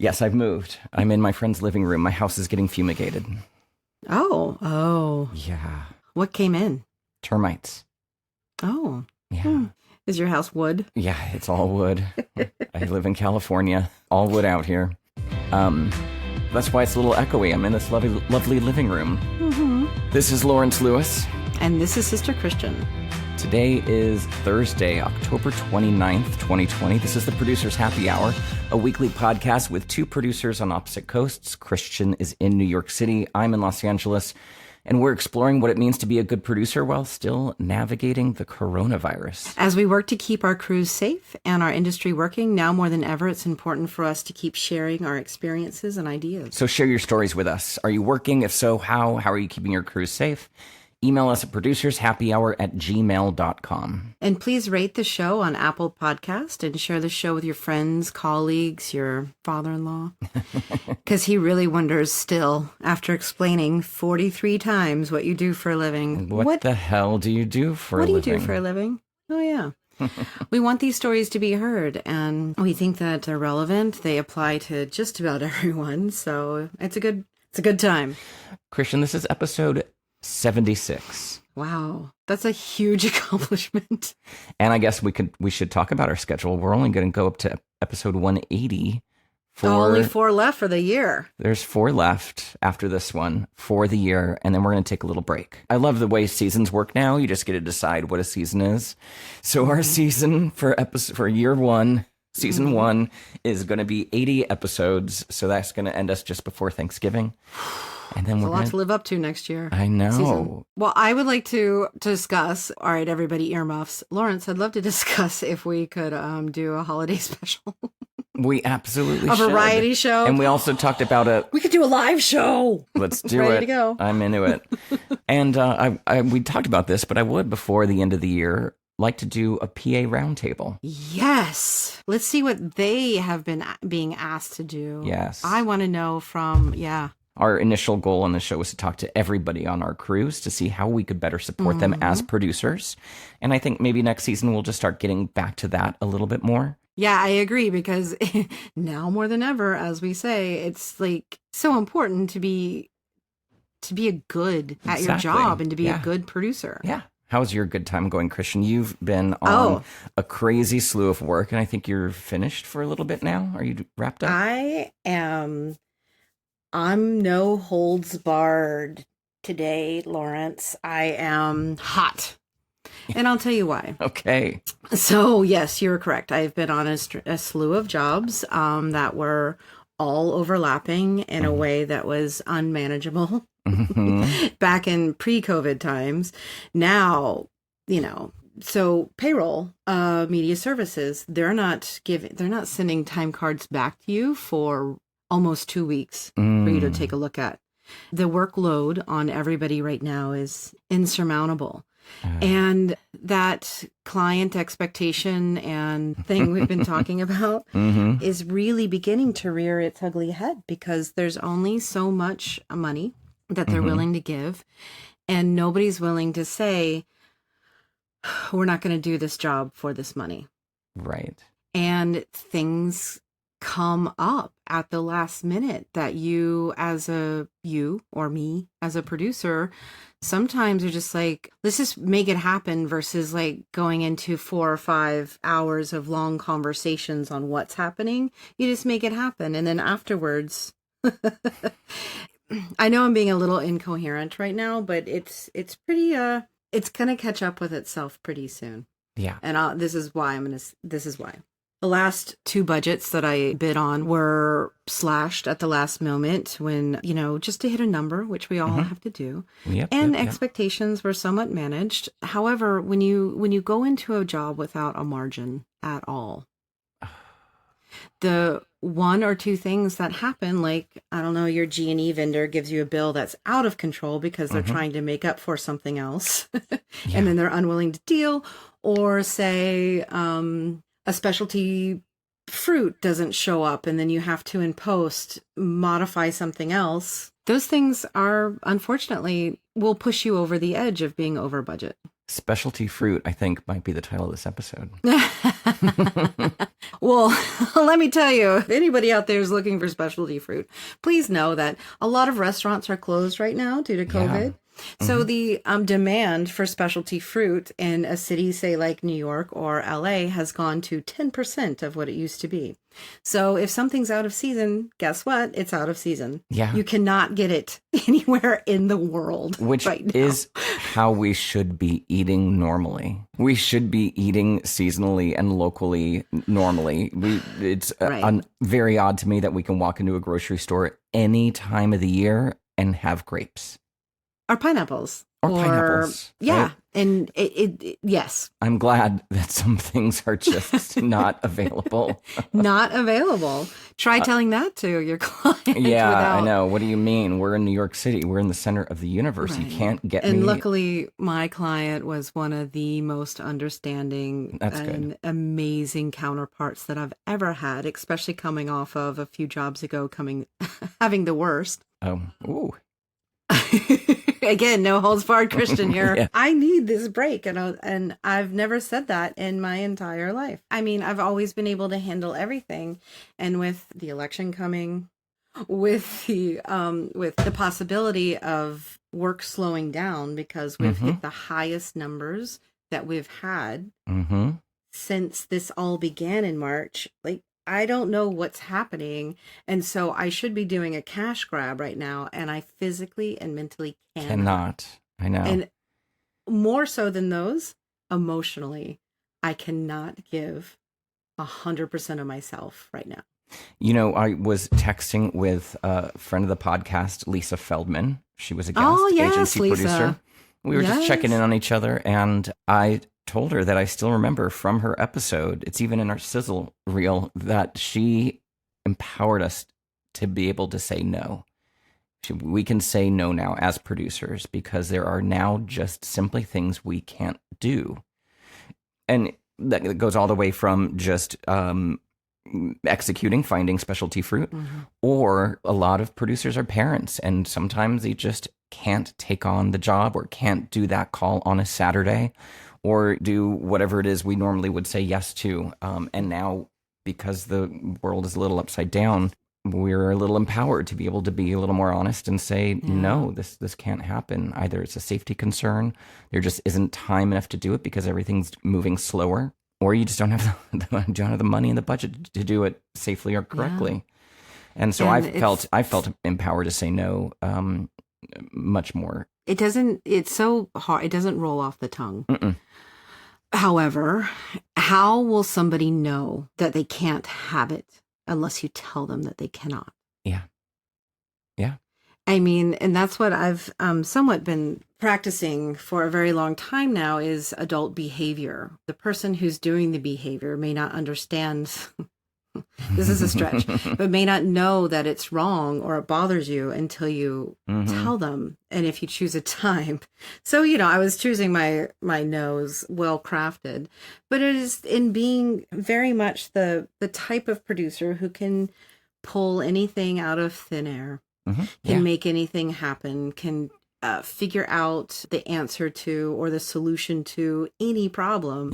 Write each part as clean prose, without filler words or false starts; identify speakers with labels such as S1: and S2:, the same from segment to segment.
S1: Yes, I've moved. I'm in my friend's living room. My house is getting fumigated.
S2: Oh.
S1: Yeah.
S2: What came in?
S1: Termites.
S2: Oh.
S1: Yeah.
S2: Is your house wood?
S1: Yeah, it's all wood. I live in California. All wood out here. That's why it's a little echoey. I'm in this lovely living room.
S2: Mm-hmm.
S1: This is Lawrence Lewis.
S2: And this is Sister Christian.
S1: Today is Thursday, October 29th, 2020. This is the Producer's Happy Hour, a weekly podcast with two producers on opposite coasts. Christian is in New York City. I'm in Los Angeles. And we're exploring what it means to be a good producer while still navigating the coronavirus.
S2: As we work to keep our crews safe and our industry working, now more than ever, it's important for us to keep sharing our experiences and ideas.
S1: So share your stories with us. Are you working? If so, how? How are you keeping your crews safe? Email us at producershappyhour@gmail.com.
S2: And please rate the show on Apple Podcast and share the show with your friends, colleagues, your father-in-law. Because he really wonders still, after explaining 43 times what you do for a living.
S1: What the hell do you do for a living?
S2: What do you do for a living? Oh, yeah. We want these stories to be heard, and we think that they're relevant. They apply to just about everyone, so it's a good time.
S1: Christian, this is episode 76.
S2: Wow, that's a huge accomplishment.
S1: And I guess we should talk about our schedule. We're only going to go up to episode 180.
S2: Only 4 left for the year.
S1: There's 4 left after this one for the year, and then we're going to take a little break. I love the way seasons work now. You just get to decide what a season is. So our season for year 1, season 1, is going to be 80 episodes. So that's going to end us just before Thanksgiving. And then
S2: There's a lot to live up to next year.
S1: I know.
S2: Season. Well, I would like to discuss, all right, everybody earmuffs. Lawrence, I'd love to discuss if we could do a holiday special.
S1: We absolutely
S2: should. A
S1: should.
S2: Variety show.
S1: And we also talked about
S2: we could do a live show.
S1: Let's do
S2: Ready
S1: it.
S2: to go.
S1: I'm into it. And we talked about this, but I would, before the end of the year, like to do a PA roundtable.
S2: Yes. Let's see what they have been being asked to do.
S1: Yes.
S2: I want to know from,
S1: Our initial goal on the show was to talk to everybody on our crews to see how we could better support them as producers. And I think maybe next season we'll just start getting back to that a little bit more.
S2: Yeah, I agree, because now more than ever, as we say, it's like so important to be a good at your job and to be a good producer.
S1: Yeah. How's your good time going, Christian? You've been on a crazy slew of work, and I think you're finished for a little bit now. Are you wrapped up?
S2: I'm no holds barred today, Lawrence. I am hot. And I'll tell you why.
S1: Okay.
S2: So, yes, you're correct. I've been on a slew of jobs that were all overlapping in a way that was unmanageable back in pre-COVID times. Now, so payroll, media services, they're not sending time cards back to you for almost 2 weeks for you to take a look at. The workload on everybody right now is insurmountable. And that client expectation and thing we've been talking about is really beginning to rear its ugly head, because there's only so much money that they're willing to give. And nobody's willing to say, we're not going to do this job for this money.
S1: Right. And
S2: things come up at the last minute that you or me as a producer sometimes are just like, let's just make it happen, versus like going into 4 or 5 hours of long conversations on what's happening. You just make it happen, and then afterwards I know I'm being a little incoherent right now, but it's pretty it's gonna catch up with itself pretty soon.
S1: Yeah.
S2: And this is why. The last 2 budgets that I bid on were slashed at the last moment when, just to hit a number, which we all have to do. And expectations were somewhat managed. However, when you go into a job without a margin at all, the 1 or 2 things that happen, like, I don't know, your G&E vendor gives you a bill that's out of control because they're trying to make up for something else. And then they're unwilling to deal, or say, a specialty fruit doesn't show up, and then you have to, in post, modify something else. Those things are, unfortunately, will push you over the edge of being over budget.
S1: Specialty fruit, I think, might be the title of this episode.
S2: Well, let me tell you, if anybody out there is looking for specialty fruit, please know that a lot of restaurants are closed right now due to COVID. So the demand for specialty fruit in a city, say like New York or LA, has gone to 10% of what it used to be. So if something's out of season, guess what? It's out of season.
S1: Yeah.
S2: You cannot get it anywhere in the world.
S1: Which
S2: right now.
S1: is how we should be eating normally. We should be eating seasonally and locally normally. It's very odd to me that we can walk into a grocery store any time of the year and have grapes.
S2: Or pineapples.
S1: Or pineapples.
S2: Yeah.
S1: Right?
S2: And yes.
S1: I'm glad that some things are just not available.
S2: Not available. Try telling that to your client.
S1: Yeah, I know. What do you mean? We're in New York City. We're in the center of the universe. Right. You can't get me.
S2: And luckily, my client was one of the most understanding and amazing counterparts that I've ever had, especially coming off of a few jobs ago, having the worst.
S1: Oh, ooh.
S2: Again, no holds barred Christian here.
S1: Yeah.
S2: I need this break. And I've never said that in my entire life. I mean, I've always been able to handle everything. And with the election coming, with the possibility of work slowing down because we've hit the highest numbers that we've had since this all began in March, like, I don't know what's happening. And so I should be doing a cash grab right now. And I physically and mentally cannot.
S1: I know.
S2: And more so than those, emotionally, I cannot give 100% of myself right now.
S1: You know, I was texting with a friend of the podcast, Lisa Feldman. She was a guest agency producer. We were just checking in on each other. And I told her that I still remember from her episode, it's even in our sizzle reel, that she empowered us to be able to say no. We can say no now as producers because there are now just simply things we can't do. And that goes all the way from just executing, finding specialty fruit, or a lot of producers are parents and sometimes they just can't take on the job or can't do that call on a Saturday or do whatever it is we normally would say yes to. And now, because the world is a little upside down, we're a little empowered to be able to be a little more honest and say, no, this can't happen. Either it's a safety concern, there just isn't time enough to do it because everything's moving slower, or you just don't have the money and the budget to do it safely or correctly. And so I felt empowered to say no much more.
S2: It's so hard. It doesn't roll off the tongue. However, how will somebody know that they can't have it unless you tell them that they cannot? Yeah. I mean, and that's what I've somewhat been practicing for a very long time now is adult behavior. The person who's doing the behavior may not understand, this is a stretch, but may not know that it's wrong or it bothers you until you tell them. And if you choose a time. So, I was choosing my no's well crafted, but it is in being very much the type of producer who can pull anything out of thin air, can make anything happen, can figure out the answer to or the solution to any problem.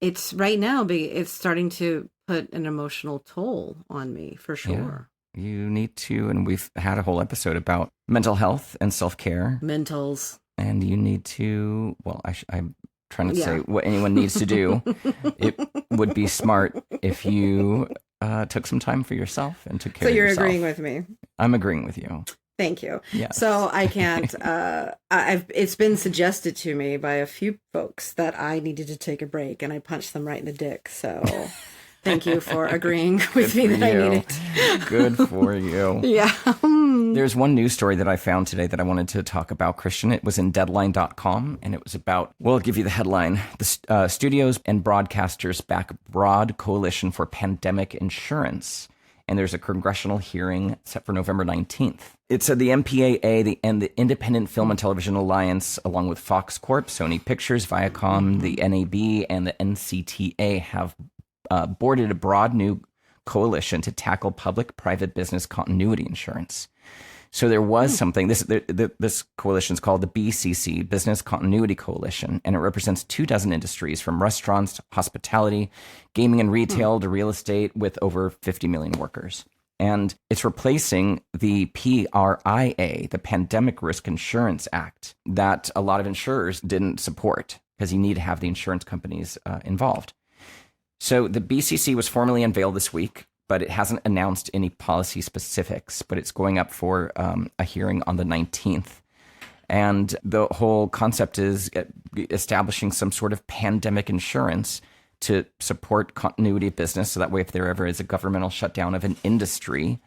S2: It's right now, it's starting to put an emotional toll on me for sure.
S1: You need to, and we've had a whole episode about mental health and self-care.
S2: Mentals.
S1: And you need to, I'm trying to say what anyone needs to do. It would be smart if you took some time for yourself and took care of yourself. So you're
S2: agreeing with me?
S1: I'm agreeing with you.
S2: Thank you.
S1: Yes.
S2: So I can't, it's been suggested to me by a few folks that I needed to take a break and I punched them right in the dick. So thank you for agreeing with me that I need it.
S1: Good for you.
S2: Yeah.
S1: There's one news story that I found today that I wanted to talk about, Christian. It was in Deadline.com, and it was about, well, I'll give you the headline. The studios and broadcasters back broad coalition for pandemic insurance. And there's a congressional hearing set for November 19th. It said the MPAA and the Independent Film and Television Alliance, along with Fox Corp, Sony Pictures, Viacom, the NAB, and the NCTA have boarded a broad new coalition to tackle public-private business continuity insurance. So there was something. This coalition is called the BCC, Business Continuity Coalition, and it represents 24 industries from restaurants to hospitality, gaming and retail to real estate, with over 50 million workers. And it's replacing the PRIA, the Pandemic Risk Insurance Act, that a lot of insurers didn't support because you need to have the insurance companies involved. So the BCC was formally unveiled this week, but it hasn't announced any policy specifics, but it's going up for a hearing on the 19th. And the whole concept is establishing some sort of pandemic insurance to support continuity of business. So that way, if there ever is a governmental shutdown of an industry,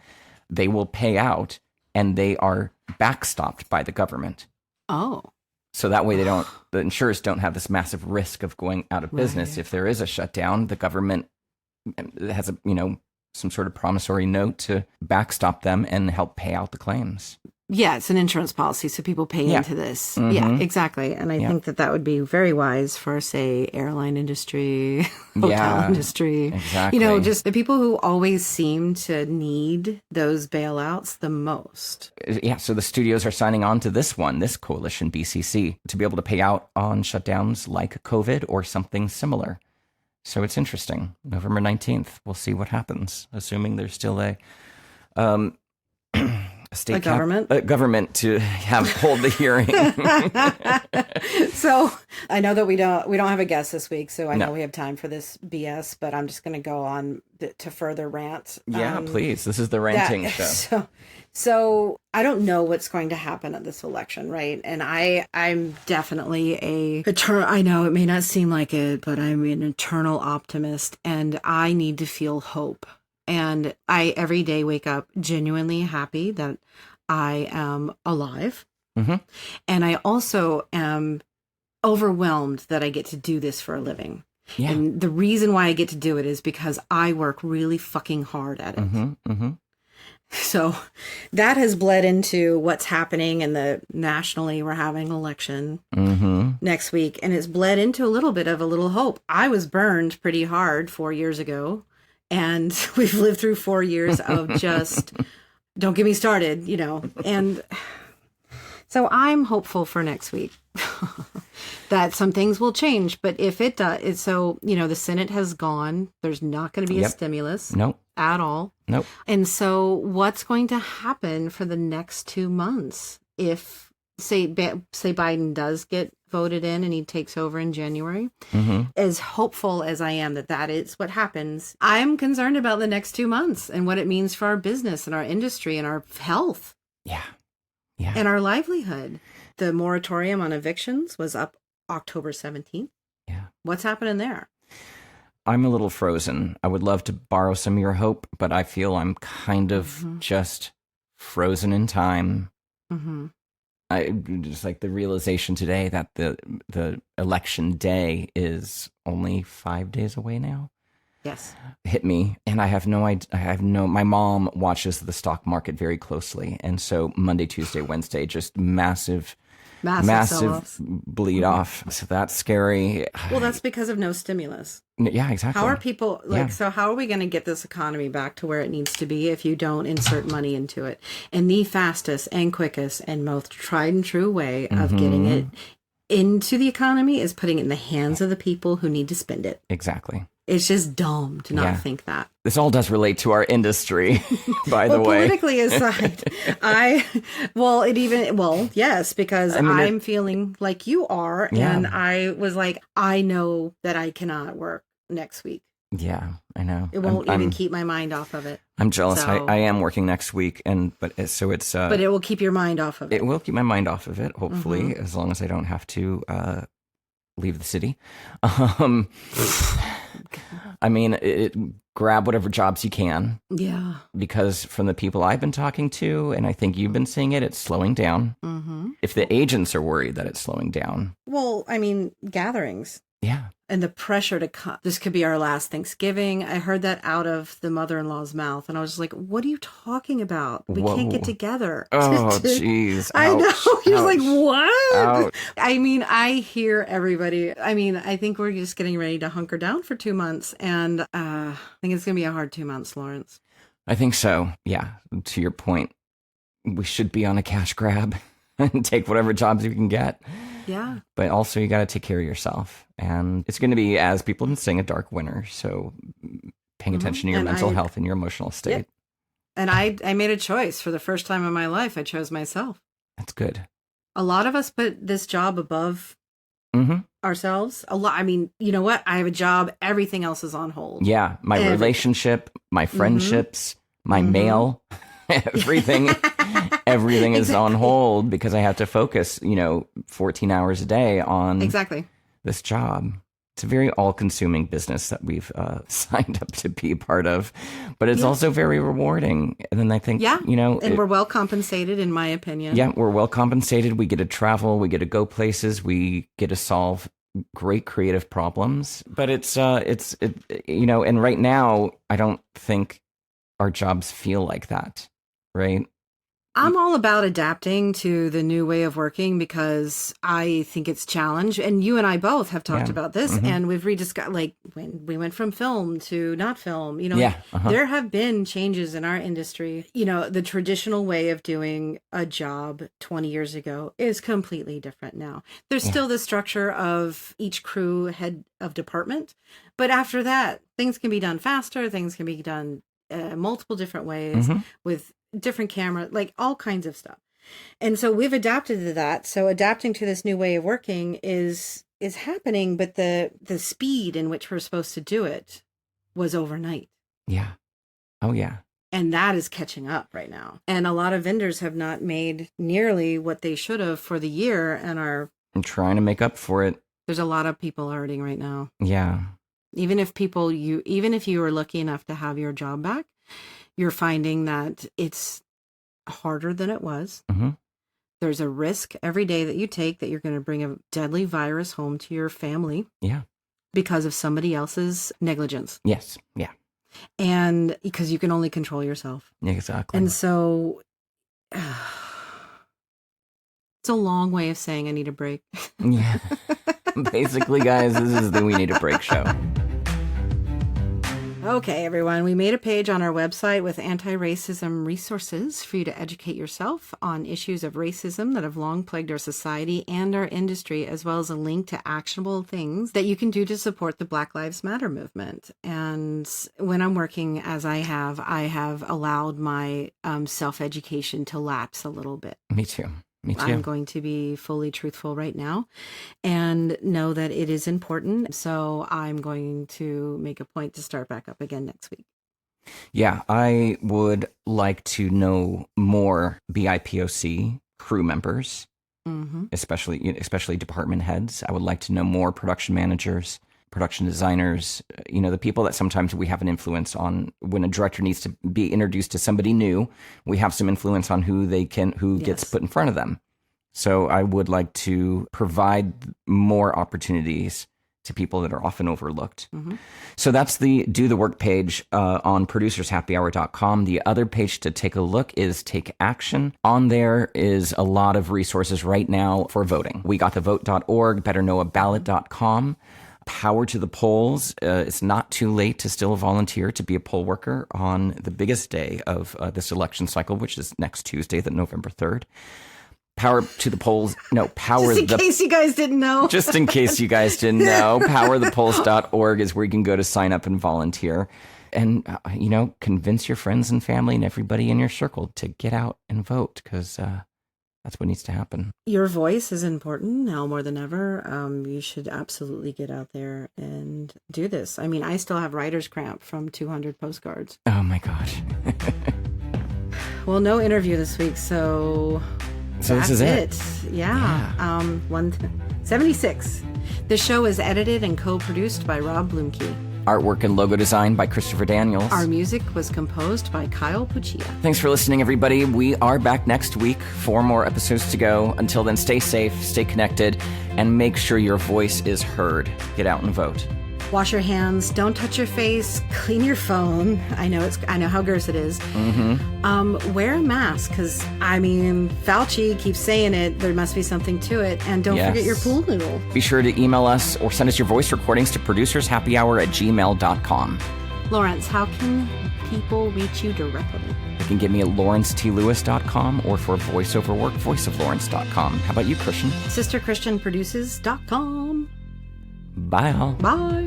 S1: they will pay out and they are backstopped by the government.
S2: Oh.
S1: So that way the insurers don't have this massive risk of going out of business. Right. If there is a shutdown, the government has some sort of promissory note to backstop them and help pay out the claims.
S2: Yeah, it's an insurance policy, so people pay into this. Mm-hmm. Yeah, exactly. And I think that would be very wise for, say, airline industry, hotel industry.
S1: Exactly.
S2: Just the people who always seem to need those bailouts the most.
S1: Yeah, so the studios are signing on to this coalition, BCC, to be able to pay out on shutdowns like COVID or something similar. So it's interesting. November 19th, we'll see what happens, assuming there's still a state government to hold the hearing.
S2: So I know that we don't have a guest this week, so I know we have time for this BS, but I'm just going to go on to further rant.
S1: Yeah, please. This is the ranting show.
S2: So I don't know what's going to happen at this election, right? And I'm definitely I know it may not seem like it, but I'm an eternal optimist, and I need to feel hope. And I every day wake up genuinely happy that I am alive. Mm-hmm. And I also am overwhelmed that I get to do this for a living. Yeah. And the reason why I get to do it is because I work really fucking hard at it. Mm-hmm. Mm-hmm. So that has bled into what's happening nationally. We're having an election next week, and it's bled into a little hope. I was burned pretty hard 4 years ago. And we've lived through 4 years of just, don't get me started, And so I'm hopeful for next week that some things will change. But if it does, the Senate has gone. There's not going to be a stimulus at all. Nope. And so what's going to happen for the next 2 months if, say Biden does get voted in and he takes over in January? As hopeful as I am that is what happens, I'm concerned about the next 2 months and what it means for our business and our industry and our health. Yeah. And our livelihood. The moratorium on evictions was up October 17th. Yeah. What's happening there?
S1: I'm a little frozen. I would love to borrow some of your hope, but I feel I'm kind of just frozen in time. I just like the realization today that the election day is only 5 days away now.
S2: Yes.
S1: Hit me. And I have no idea. My mom watches the stock market very closely. And so Monday, Tuesday, Wednesday, just massive bleed off. So that's scary.
S2: Well, that's because of no stimulus.
S1: Yeah, exactly.
S2: How are people so how are we going to get this economy back to where it needs to be if you don't insert money into it? And the fastest and quickest and most tried and true way of getting it into the economy is putting it in the hands of the people who need to spend it.
S1: Exactly.
S2: It's just dumb to not think that.
S1: This all does relate to our industry, by the way.
S2: Politically aside, yes, because I'm feeling like you are. Yeah. And I was like, I know that I cannot work next week.
S1: Yeah, I know.
S2: It won't even keep my mind off of it.
S1: I'm jealous. So, I am working next week, but it will
S2: keep your mind off of it.
S1: It will keep my mind off of it, hopefully, as long as I don't have to leave the city. I mean, grab whatever jobs you can. Yeah. Because from the people I've been talking to, and I think you've been seeing it, it's slowing down. If the agents are worried that it's slowing down.
S2: Well, I mean, gatherings. Yeah. And the pressure to come. This could be our last Thanksgiving. I heard that out of the mother-in-law's mouth. And I was just like, what are you talking about? We can't get together.
S1: Oh, jeez.
S2: I know. He was like, what? Ouch. I mean, I hear everybody. I mean, I think we're just getting ready to hunker down for 2 months. And I think it's going to be a hard 2 months, Lawrence.
S1: I think so. Yeah. To your point. we should be on a cash grab and take whatever jobs you can get.
S2: Yeah.
S1: But also you got to take care of yourself. And it's going to be, as people have been saying, a dark winter. So paying attention to your mental health and your emotional state.
S2: Yep. And I made a choice for the first time in my life. I chose myself.
S1: That's good.
S2: A lot of us put this job above ourselves. A lot. I mean, you know what? I have a job. Everything else is on hold.
S1: Yeah. My relationship, my friendships, my mail, everything is on hold because I have to focus, 14 hours a day on this job. It's a very all-consuming business that we've signed up to be a part of, but it's also very rewarding. And then I think,
S2: and we're well compensated, in my opinion.
S1: Yeah, we're well compensated. We get to travel, we get to go places, we get to solve great creative problems. But it's and right now, I don't think our jobs feel like that, right?
S2: I'm all about adapting to the new way of working because I think it's challenge. And you and I both have talked about this, and we've rediscussed, like when we went from film to not film, there have been changes in our industry. The traditional way of doing a job 20 years ago is completely different now. There's still the structure of each crew head of department. But after that, things can be done faster. Things can be done multiple different ways with different camera, like all kinds of stuff. And so we've adapted to that. So adapting to this new way of working is happening, but the speed in which we're supposed to do it was overnight.
S1: Yeah. Oh, yeah.
S2: And that is catching up right now. And a lot of vendors have not made nearly what they should have for the year and are
S1: trying to make up for it.
S2: There's a lot of people hurting right now.
S1: Yeah.
S2: Even if you were lucky enough to have your job back, you're finding that it's harder than it was. There's a risk every day that you take that you're going to bring a deadly virus home to your family.
S1: Yeah.
S2: Because of somebody else's negligence.
S1: Yes. Yeah.
S2: And because you can only control yourself.
S1: Exactly.
S2: And so it's a long way of saying I need a break.
S1: Yeah. Basically, guys, this is the We Need a Break show.
S2: Okay, everyone, we made a page on our website with anti-racism resources for you to educate yourself on issues of racism that have long plagued our society and our industry, as well as a link to actionable things that you can do to support the Black Lives Matter movement. And when I'm working as I have allowed my self-education to lapse a little bit.
S1: Me too.
S2: I'm going to be fully truthful right now and know that it is important. So I'm going to make a point to start back up again next week.
S1: Yeah, I would like to know more BIPOC crew members, especially department heads. I would like to know more production managers, production designers, the people that sometimes we have an influence on. When a director needs to be introduced to somebody new, we have some influence on who gets put in front of them. So I would like to provide more opportunities to people that are often overlooked. So that's the Do the Work page on producershappyhour.com. The other page to take a look is Take Action. On there is a lot of resources right now for voting. We got the vote.org, betterknowaballot.com. Power to the polls. It's not too late to still volunteer to be a poll worker on the biggest day of this election cycle, which is next Tuesday, November 3rd. Power to the polls. No,
S2: Just in case you guys didn't know.
S1: Just in case you guys didn't know, powerthepolls.org is where you can go to sign up and volunteer. And, convince your friends and family and everybody in your circle to get out and vote, because that's what needs to happen.
S2: Your voice is important now more than ever. You should absolutely get out there and do this. I mean, I still have writer's cramp from 200 postcards.
S1: Oh, my gosh.
S2: Well, no interview this week, so
S1: this is it.
S2: Yeah. 176. The show is edited and co-produced by Rob Bloomkey.
S1: Artwork and logo design by Christopher Daniels.
S2: Our music was composed by Kyle Puccia.
S1: Thanks for listening, everybody. We are back next week. 4 more episodes to go. Until then, stay safe, stay connected, and make sure your voice is heard. Get out and vote.
S2: Wash your hands. Don't touch your face. Clean your phone. I know how gross it is. Wear a mask, because Fauci keeps saying it. There must be something to it. And don't forget your pool noodle.
S1: Be sure to email us or send us your voice recordings to producershappyhour@gmail.com.
S2: Lawrence, how can people reach you directly?
S1: You can get me at lawrencetLewis.com or for voiceover work, voiceoflawrence.com. How about you, Christian?
S2: SisterChristianProduces.com.
S1: Bye, all.
S2: Bye.